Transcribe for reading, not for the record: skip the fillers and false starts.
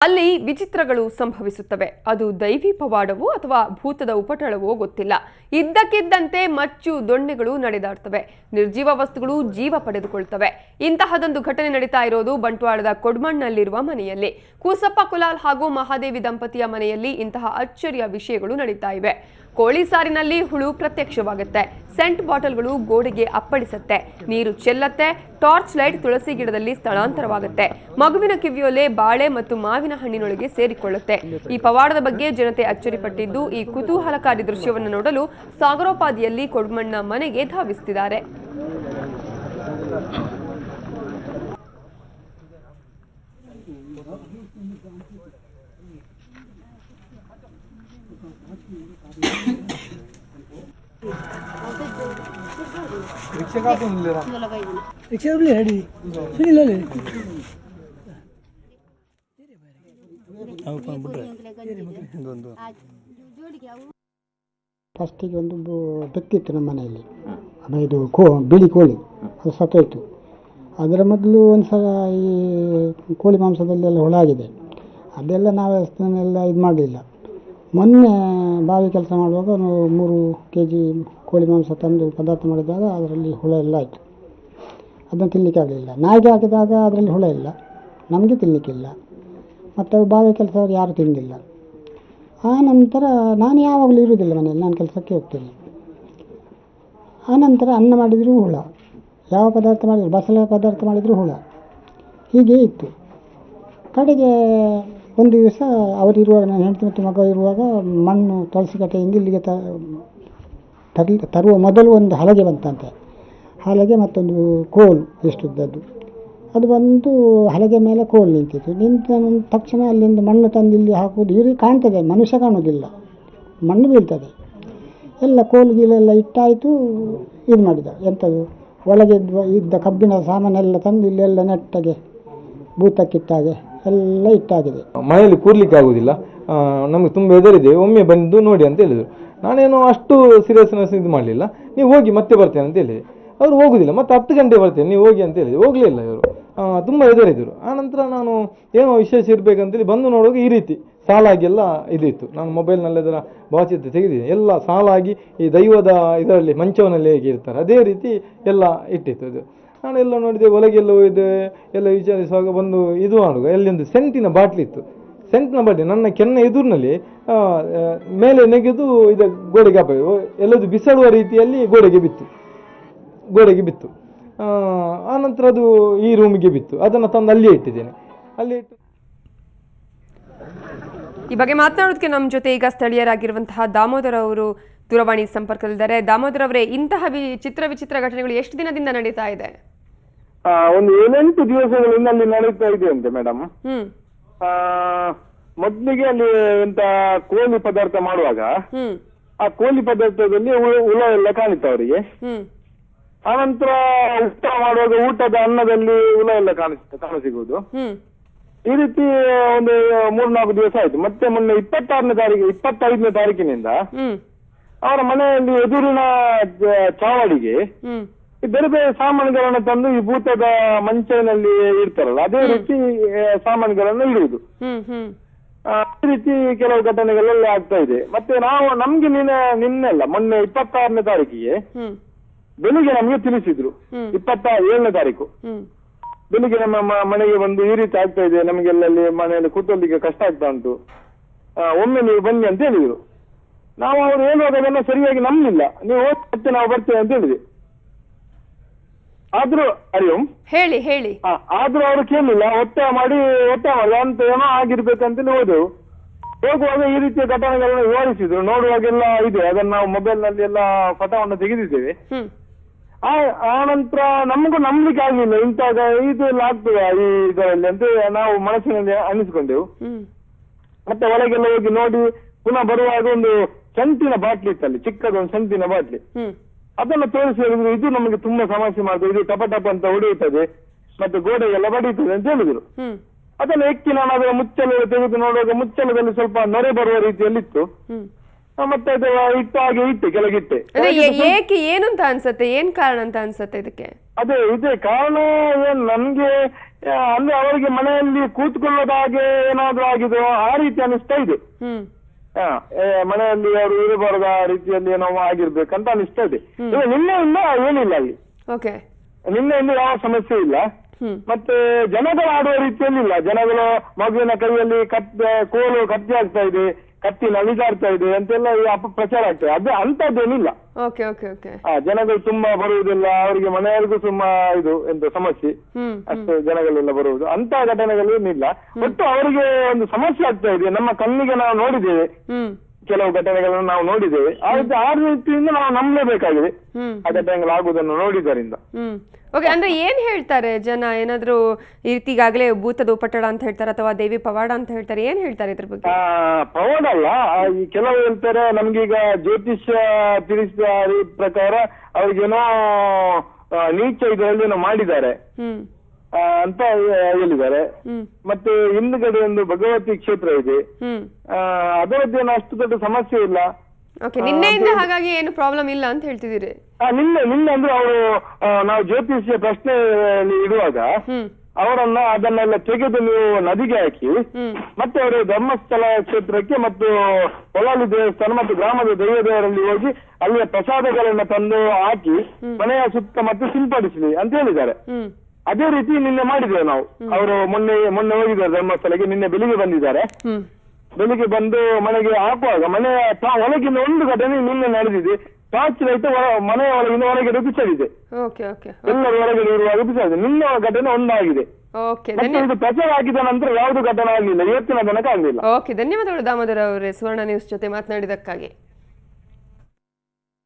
ಅಲ್ಲಿ ವಿಚಿತ್ರಗಳು ಸಂಭವಿಸುತ್ತವೆ. ಅದು ದೈವಿ ಪವಾಡವೋ ಅಥವಾ ಭೂತದ ಉಪಟಳವೋ ಗೊತ್ತಿಲ್ಲ. ಇದ್ದಕ್ಕಿದ್ದಂತೆ ಮಚ್ಚು ದೊಣ್ಣೆಗಳು ನಡೆದಾಡ್ತವೆ. ನಿರ್ಜೀವ ವಸ್ತುಗಳು ಜೀವ ಪಡೆದುಕೊಳ್ತವೆ. ಇಂತಹದೊಂದು ಘಟನೆ ನಡೀತಾ ಇರೋದು ಬಂಟ್ವಾಳದ ಕೊಡ್ಮಣ್ಣಲ್ಲಿರುವ ಮನೆಯಲ್ಲಿ. ಕೂಸಪ್ಪ ಕುಲಾಲ್ ಹಾಗೂ ಮಹಾದೇವಿ ದಂಪತಿಯ ಮನೆಯಲ್ಲಿ ಇಂತಹ ಅಚ್ಚರಿಯ ವಿಷಯಗಳು ನಡೀತಾ ಇವೆ. ಕೋಳಿ ಸಾರಿನಲ್ಲಿ ಹುಳು ಪ್ರತ್ಯಕ್ಷವಾಗುತ್ತೆ. ಸೆಂಟ್ ಬಾಟಲ್ಗಳು ಗೋಡೆಗೆ ಅಪ್ಪಳಿಸುತ್ತೆ. ನೀರು ಚೆಲ್ಲತ್ತೆ. ಟಾರ್ಚ್ ಲೈಟ್ ತುಳಸಿ ಗಿಡದಲ್ಲಿ ಸ್ಥಳಾಂತರವಾಗುತ್ತೆ. ಮಗುವಿನ ಕಿವಿಯೊಲೆ ಬಾಳೆ ಮತ್ತು ಮಾವಿನ ಹಣ್ಣಿನೊಳಗೆ ಸೇರಿಕೊಳ್ಳುತ್ತೆ. ಈ ಪವಾಡದ ಬಗ್ಗೆ ಜನತೆ ಅಚ್ಚರಿಪಟ್ಟಿದ್ದು, ಈ ಕುತೂಹಲಕಾರಿ ದೃಶ್ಯವನ್ನು ನೋಡಲು ಸಾಗರೋಪಾದಿಯಲ್ಲಿ ಕೊಡ್ಮಣ್ಣ ಮನೆಗೆ ಧಾವಿಸುತ್ತಿದ್ದಾರೆ. ಫಸ್ಟಿಗೆ ಒಂದು ಬೆಕ್ಕಿತ್ತು ನಮ್ಮ ಮನೆಯಲ್ಲಿ. ಇದು ಬಿಳಿ ಕೋಳಿ, ಅದು ಸತ್ತೋಯ್ತು. ಅದರ ಮೊದಲು ಒಂದು ಸಲ ಈ ಕೋಳಿ ಮಾಂಸದಲ್ಲೆಲ್ಲ ಹುಳ ಆಗಿದೆ. ಅದೆಲ್ಲ ನಾವೆಲ್ಲ ಇದು ಮಾಡಲಿಲ್ಲ. ಮೊನ್ನೆ ಬಾವಿ ಕೆಲಸ ಮಾಡುವಾಗ 3 kg ಕೋಳಿ ಮಾಂಸ ತಂದು ಪದಾರ್ಥ ಮಾಡಿದಾಗ ಅದರಲ್ಲಿ ಹುಳ ಎಲ್ಲ ಆಯಿತು. ಅದನ್ನು ತಿನ್ನಲಿಕ್ಕೆ ಆಗಲಿಲ್ಲ. ನಾಯಿಗೆ ಹಾಕಿದಾಗ ಅದರಲ್ಲಿ ಹುಳ ಇಲ್ಲ, ನಮಗೆ ತಿನ್ನಲಿಕ್ಕಿಲ್ಲ. ಮತ್ತು ಬಾವಿ ಕೆಲಸದವರು ಯಾರು ತಿನ್ನಲಿಲ್ಲ. ಆ ನಂತರ ನಾನು ಯಾವಾಗಲೂ ಇರುವುದಿಲ್ಲ ಮನೆಯಲ್ಲಿ, ನಾನು ಕೆಲಸಕ್ಕೆ ಹೋಗ್ತೇನೆ. ಆನಂತರ ಅನ್ನ ಮಾಡಿದರೂ ಹುಳ, ಯಾವ ಪದಾರ್ಥ ಮಾಡಿದ್ರು, ಬಸಳೆ ಪದಾರ್ಥ ಮಾಡಿದರೂ ಹುಳ, ಹೀಗೆ ಇತ್ತು. ಕಡೆಗೆ ಒಂದು ದಿವಸ ಅವರಿರುವಾಗ, ನಾನು ಹೆಂಡತಿ ಮತ್ತು ಮಗ ಇರುವಾಗ, ಮಣ್ಣು ತುಳಸಿಕಟ್ಟೆಯಿಂದ ಇಲ್ಲಿಗೆ ತರುವ ಮೊದಲು ಒಂದು ಹಲಗೆ ಬಂತಂತೆ. ಹಲಗೆ ಮತ್ತೊಂದು ಕೋಲು ಎಷ್ಟುದ್ದದ್ದು, ಅದು ಬಂದು ಹಲಗೆ ಮೇಲೆ ಕೋಲು ನಿಂತಿತ್ತು. ನಿಂತ ತಕ್ಷಣ ಅಲ್ಲಿಂದ ಮಣ್ಣು ತಂದು ಇಲ್ಲಿ ಹಾಕುವುದು. ಇವರಿಗೆ ಕಾಣ್ತದೆ, ಮನುಷ್ಯ ಕಾಣೋದಿಲ್ಲ, ಮಣ್ಣು ಬೀಳ್ತದೆ. ಎಲ್ಲ ಕೋಲು ಗೀಲೆಲ್ಲ ಇಟ್ಟಾಯಿತು. ಇದು ಮಾಡಿದ ಎಂಥದ್ದು, ಒಳಗೆ ಇದ್ದ ಕಬ್ಬಿಣ ಸಾಮಾನೆಲ್ಲ ತಂದು ಇಲ್ಲೆಲ್ಲ ನೆಟ್ಟಗೆ ಭೂತಕ್ಕಿಟ್ಟಾಗೆ ಎಲ್ಲ ಇಟ್ಟಾಗಿದೆ. ಮನೆಯಲ್ಲಿ ಕೂರ್ಲಿಕ್ಕೆ ಆಗುದಿಲ್ಲ, ನಮಗೆ ತುಂಬ ಎದುರಿದೆ, ಒಮ್ಮೆ ಬಂದು ನೋಡಿ ಅಂತ ಹೇಳಿದರು. ನಾನೇನೋ ಅಷ್ಟು ಸೀರಿಯಸ್ನೆಸ್ ಇದು ಮಾಡಲಿಲ್ಲ. ನೀವು ಹೋಗಿ ಮತ್ತೆ ಬರ್ತೇನೆ ಅಂತ ಹೇಳಿದೆ. ಅವರು ಹೋಗುದಿಲ್ಲ, ಮತ್ತೆ 10 ಗಂಟೆ ಬರ್ತೇನೆ ನೀವು ಹೋಗಿ ಅಂತ ಹೇಳಿದೆ. ಹೋಗಲಿಲ್ಲ ಇವರು, ತುಂಬ ಎದುರಿದ್ರು. ಆನಂತರ ನಾನು ಏನೋ ವಿಶೇಷ ಇರಬೇಕಂತೇಳಿ ಬಂದು ನೋಡುವಾಗ ಈ ರೀತಿ ಸಾಲಾಗೆಲ್ಲ ಇದಿತ್ತು. ನಾನು ಮೊಬೈಲ್ನಲ್ಲಿ ಅದರ ಭಾವಚಿತ್ರ ತೆಗೆದಿದ್ದೆ. ಎಲ್ಲ ಸಾಲಾಗಿ ಈ ದೈವದ ಇದರಲ್ಲಿ ಮಂಚವನಲ್ಲಿ ಹೇಗೆ ಇರ್ತಾರೆ ಅದೇ ರೀತಿ ಎಲ್ಲ ಇಟ್ಟಿತ್ತು. ಅದು ನಾನು ಎಲ್ಲ ನೋಡಿದೆ, ಒಳಗೆಲ್ಲ ಹೋಯ್ದೆ, ಎಲ್ಲ ವಿಚಾರಿಸುವಾಗ ಬಂದು ಇದು ಮಾಡುವಾಗ ಎಲ್ಲಿ ಒಂದು ಸೆಂಟಿನ ಬಾಟ್ಲಿ ಇತ್ತು. ಸೆಂಟ್ನ ಬಾಟ್ಲಿ ನನ್ನ ಕೆನ್ನ ಎದುರಿನಲ್ಲಿ ಮೇಲೆ ನೆಗೆದು ಇದು ಗೋಡೆಗೆ ಎಲ್ಲದು ಬಿಸಾಡುವ ರೀತಿಯಲ್ಲಿ ಗೋಡೆಗೆ ಬಿತ್ತು. ಆನಂತರ ಅದು ಈ ರೂಮಿಗೆ ಬಿತ್ತು. ಅದನ್ನು ತಂದು ಅಲ್ಲಿಯೇ ಇಟ್ಟಿದ್ದೇನೆ. ಅಲ್ಲಿ ಇಟ್ಟು ಈ ಬಗ್ಗೆ ಮಾತನಾಡೋದಕ್ಕೆ ನಮ್ಮ ಜೊತೆ ಈಗ ಸ್ಥಳೀಯರಾಗಿರುವಂತಹ ದಾಮೋದರ್ ಅವರು ದೂರವಾಣಿ ಸಂಪರ್ಕದಲ್ಲಿದ್ದಾರೆ. ದಾಮೋದರ್ ಅವರೇ, ಇಂತಹ ವಿಚಿತ್ರ ಘಟನೆಗಳು ಎಷ್ಟು ದಿನದಿಂದ ನಡೀತಾ ಇದೆ? ಒಂದು 7-8 ದಿವಸಗಳಿಂದ ಅಲ್ಲಿ ನಡೀತಾ ಇದೆ ಅಂತೆ ಮೇಡಮ್. ಮೊದಲಿಗೆ ಅಲ್ಲಿ ಎಂತ ಕೋಳಿ ಪದಾರ್ಥ ಮಾಡುವಾಗ ಆ ಕೋಳಿ ಪದಾರ್ಥದಲ್ಲಿ ಹುಳ ಎಲ್ಲ ಕಾಣಿತ್ತು ಅವರಿಗೆ. ಆನಂತರ ಊಟ ಮಾಡುವಾಗ ಊಟದ ಅನ್ನದಲ್ಲಿ ಹುಳ ಎಲ್ಲ ಕಾಣಸಿಗುವುದು. ಈ ರೀತಿ ಒಂದು 3-4 ದಿವಸ ಆಯ್ತು. ಮತ್ತೆ ಮೊನ್ನೆ 25ನೇ ತಾರೀಕಿನಿಂದ ಅವರ ಮನೆಯಲ್ಲಿ ಎದುರಿನ ಚಾವಡಿಗೆ ಬೇರೆ ಬೇರೆ ಸಾಮಾನುಗಳನ್ನು ತಂದು ಈ ಭೂತದ ಮಂಚನಲ್ಲಿ ಇಡ್ತಾರಲ್ಲ, ಅದೇ ರೀತಿ ಸಾಮಾನುಗಳನ್ನು ಇಡುವುದು. ಈ ರೀತಿ ಕೆಲವು ಘಟನೆಗಳೆಲ್ಲ ಆಗ್ತಾ ಇದೆ. ಮತ್ತೆ ನಮ್ಗೆ ನಿನ್ನೆಲ್ಲ ಮೊನ್ನೆ 26ನೇ ತಾರೀಕಿಗೆ ಬೆಳಿಗ್ಗೆ ನಮ್ಗೆ ತಿಳಿಸಿದ್ರು. 27ನೇ ತಾರೀಕು ಬೆಳಿಗ್ಗೆ ನಮ್ಮ ಮನೆಗೆ ಬಂದು ಈ ರೀತಿ ಆಗ್ತಾ ಇದೆ, ನಮಗೆಲ್ಲ ಮನೆಯಲ್ಲಿ ಕೂತಲ್ಲಿಗೆ ಕಷ್ಟ ಆಗ್ತಾ ಉಂಟು, ಒಮ್ಮೆ ನೀವು ಬನ್ನಿ ಅಂತ ಹೇಳಿದ್ರು. ನಾವು ಅವ್ರು ಹೇಳುವಾಗ ಅದನ್ನ ಸರಿಯಾಗಿ ನಂಬಲಿಲ್ಲ. ನೀವು ಮತ್ತೆ ನಾವು ಬರ್ತೇವೆ ಅಂತ ಹೇಳಿದೆ. ಆದ್ರೂ ಹೇಳಿ ಆದ್ರೂ ಅವರು ಕೇಳಲಿಲ್ಲ. ಒತ್ತಾಯ ಮಾಡಿ ಅಂತ ಏನೋ ಆಗಿರ್ಬೇಕಂತೇಳಿ ಹೋದೆವು. ಹೋಗುವಾಗ ಈ ರೀತಿಯ ಘಟನೆಗಳನ್ನ ವಿವರಿಸಿದ್ರು. ನೋಡುವಾಗೆಲ್ಲ ಇದೆ, ಅದನ್ನ ನಾವು ಮೊಬೈಲ್ ನಲ್ಲಿ ಎಲ್ಲ ಫೋಟೋವನ್ನು ತೆಗೆದಿದ್ದೇವೆ. ಆ ನಂತರ ನಮಗೂ ನಂಬಲಿಕ್ಕೆ ಆಗ್ಲಿಲ್ಲ, ಇಂತಾಗ ಇದೆಲ್ಲ ಆಗ್ತದೆ ಈ ಇದರಲ್ಲಿ ಅಂತ ನಾವು ಮನಸ್ಸಿನಲ್ಲಿ ಅನಿಸ್ಕೊಂಡೆವು. ಮತ್ತೆ ಒಳಗೆಲ್ಲ ಹೋಗಿ ನೋಡಿ ಪುನಃ ಬರುವಾಗ ಒಂದು ಸೆಂಟಿನ ಬಾಟ್ಲಿ ಇತ್ತಲ್ಲಿ, ಚಿಕ್ಕದೊಂದು ಸೆಂಟಿನ ಬಾಟ್ಲಿ, ಅದನ್ನು ತೋರಿಸಿ ಹೇಳಿದ್ರು, ಇದು ನಮಗೆ ತುಂಬಾ ಸಮಸ್ಯೆ ಮಾಡ್ತದೆ, ಇದು ಟಪ ಅಂತ ಹೊಡೆಯುತ್ತದೆ ಮತ್ತೆ ಗೋಡೆಗೆಲ್ಲ ಬಡೀತದೆ ಅಂತ ಹೇಳಿದ್ರು. ಅದನ್ನು ಎಕ್ಕಿ ನಾನು ಅದರ ಮುಚ್ಚಲು ತೆಗೆದು ನೋಡುವಾಗ ಮುಚ್ಚಳದಲ್ಲಿ ಸ್ವಲ್ಪ ನೊರೆ ಬರುವ ರೀತಿಯಲ್ಲಿತ್ತು. ಮತ್ತೆ ಅದು ಇಟ್ಟು ಹಾಗೆ ಇಟ್ಟೆ ಕೆಳಗಿಟ್ಟೆ. ಅಂದ್ರೆ ಏಕೆ ಏನು ಅಂತ ಅನ್ಸತ್ತೆ, ಏನ್ ಕಾರಣ ಅಂತ ಅನ್ಸತ್ತೆ ಇದಕ್ಕೆ? ಅದೇ ಇದೆ ಕಾರಣ. ಏನ್ ನನ್ಗೆ ಅಂದ್ರೆ ಅವರಿಗೆ ಮನೆಯಲ್ಲಿ ಕೂತ್ಕೊಳ್ಳೋದ ಹಾಗೆ ಏನಾದ್ರೂ ಆಗಿದೋ ಆ ರೀತಿ ಅನಿಸ್ತಾ ಇದೆ. ಮನೆಯಲ್ಲಿ ಅವರು ಇರಬಾರದ ರೀತಿಯಲ್ಲಿ ಏನೋ ಆಗಿರ್ಬೇಕಂತ ಅನಿಸ್ತಾ ಇದೆ. ನಿನ್ನೆಯಿಂದ ಏನಿಲ್ಲ ಅಲ್ಲಿ, ನಿನ್ನೆಯಿಂದ ಯಾವ ಸಮಸ್ಯೆ ಇಲ್ಲ. ಮತ್ತೆ ಜನಗಳು ಆಡುವ ರೀತಿಯಲ್ಲಿ ಇಲ್ಲ. ಜನಗಳು ಮಗುವಿನ ಕೈಯಲ್ಲಿ ಕೋಲು ಕತ್ತಿ ಆಗ್ತಾ ಇದೆ, ಕತ್ತಿ ನಲಿದಾಡ್ತಾ ಇದೆ ಅಂತೆಲ್ಲ ಪ್ರಚಾರ ಆಗ್ತದೆ. ಅದು ಅಂತದ್ದೇನಿಲ್ಲ. ಜನಗಳು ತುಂಬಾ ಬರುವುದಿಲ್ಲ, ಅವರಿಗೆ ಮನೆಯವರಿಗೂ ತುಂಬಾ ಇದು ಎಂತ ಸಮಸ್ಯೆ, ಅಷ್ಟು ಜನಗಳೆಲ್ಲ ಬರುವುದು ಅಂತ ಘಟನೆಗಳು ಏನಿಲ್ಲ. ಒಟ್ಟು ಅವರಿಗೆ ಒಂದು ಸಮಸ್ಯೆ ಆಗ್ತಾ ಇದೆ. ನಮ್ಮ ಕಣ್ಣಿಗೆ ನಾವು ನೋಡಿದ್ದೇವೆ, ಕೆಲವು ಘಟನೆಗಳನ್ನು ನಾವು ನೋಡಿದ್ದೇವೆ. ಆ ರೀತಿಯಿಂದ ನಾವು ನಂಬಲೇಬೇಕಾಗಿದೆ ಆ ಘಟನೆಗಳಾಗುವುದನ್ನು ನೋಡಿದ್ದರಿಂದ. ಅಂದ್ರೆ ಏನ್ ಹೇಳ್ತಾರೆ ಜನ? ಏನಾದ್ರು ಈ ರೀತಿಗಾಗ್ಲೇ ಭೂತದ ಉಪಟಳ ಅಂತ ಹೇಳ್ತಾರೆ ಅಥವಾ ದೇವಿ ಪವಾಡ ಅಂತ ಹೇಳ್ತಾರೆ, ಏನ್ ಹೇಳ್ತಾರೆ ಇದ್ರ ಬಗ್ಗೆ? ಪವಾಡ ಅಲ್ಲ, ಈ ಕೆಲವು ಹೇಳ್ತಾರೆ ನಮ್ಗೀಗ ಜ್ಯೋತಿಷ್ಯ ತಿಳಿಸಿದ ಪ್ರಕಾರ ಅವ್ರಿಗೇನೋ ನೀಚ ಇದರಲ್ಲಿ ಮಾಡಿದ್ದಾರೆ ಅಂತ ಹೇಳಿದ್ದಾರೆ. ಮತ್ತೆ ಹಿಂದ್ಗಡೆ ಒಂದು ಭಗವತಿ ಕ್ಷೇತ್ರ ಇದೆ, ಅದರದ್ದೇನು ಅಷ್ಟು ದೊಡ್ಡ ಸಮಸ್ಯೆ ಇಲ್ಲ. ನಿನ್ನೆಯಿಂದ ಹಾಗಾಗಿ ಏನು ಪ್ರಾಬ್ಲಮ್ ಇಲ್ಲ ಅಂತ ಹೇಳ್ತಿದ್ದೀರಿ? ನಿನ್ನೆ ಅಂದ್ರೆ ಅವರು ನಾವು ಜ್ಯೋತಿಷ್ಯ ಪ್ರಶ್ನೆಯಲ್ಲಿ ಇಡುವಾಗ ಅವರನ್ನ ಅದನ್ನೆಲ್ಲ ತೆಗೆದು ನೀವು ನದಿಗೆ ಹಾಕಿ ಮತ್ತೆ ಅವರು ಧರ್ಮಸ್ಥಳ ಕ್ಷೇತ್ರಕ್ಕೆ ಮತ್ತು ಹೊಲಾಲಿ ದೇವಸ್ಥಾನ ಮತ್ತು ಗ್ರಾಮದ ದೈವದೇವರಲ್ಲಿ ಹೋಗಿ ಅಲ್ಲಿಯ ಪ್ರಸಾದಗಳನ್ನ ತಂದು ಹಾಕಿ ಮನೆಯ ಸುತ್ತ ಮತ್ತೆ ಸಿಂಪಡಿಸಲಿ ಅಂತ ಹೇಳಿದ್ದಾರೆ. ಅದೇ ರೀತಿ ನಿನ್ನೆ ಮಾಡಿದ್ದೇವೆ ನಾವು. ಅವರು ಮೊನ್ನೆ ಹೋಗಿದ್ದಾರೆ ಧರ್ಮಸ್ಥಳಕ್ಕೆ, ನಿನ್ನೆ ಬೆಳಿಗ್ಗೆ ಬಂದಿದ್ದಾರೆ. ಬೆಳಿಗ್ಗೆ ಬಂದು ಮನೆಗೆ ಹಾಕುವಾಗ ಮನೆಯ ಒಳಗಿನ ಒಂದು ಘಟನೆ ನಿನ್ನೆ ನಡೆದಿದೆ. ಟಾರ್ಚ್ ಲೈಟ್ ಮನೆಯ ಒಳಗಿಂದ ಹೊರಗಡೆ ಬಿಸಾಡಿದೆ, ಎಲ್ಲರೂ ಹೊರಗಡೆ ಇರುವಾಗ ಬಿಸಾಡಿದೆ. ನಿನ್ನೆ ಘಟನೆ ಒಂದಾಗಿದೆ. ಇದು ಪ್ರಚಾರ ಆಗಿದ ನಂತರ ಯಾವುದು ಘಟನೆ ಆಗಲಿಲ್ಲ, ಇವತ್ತಿನ ತನಕ ಆಗಲಿಲ್ಲ. ಧನ್ಯವಾದಗಳು ದಾಮೋದರ ಅವರೇ, ಸುವರ್ಣ ನ್ಯೂಸ್ ಜೊತೆ ಮಾತನಾಡಿದಕ್ಕಾಗಿ.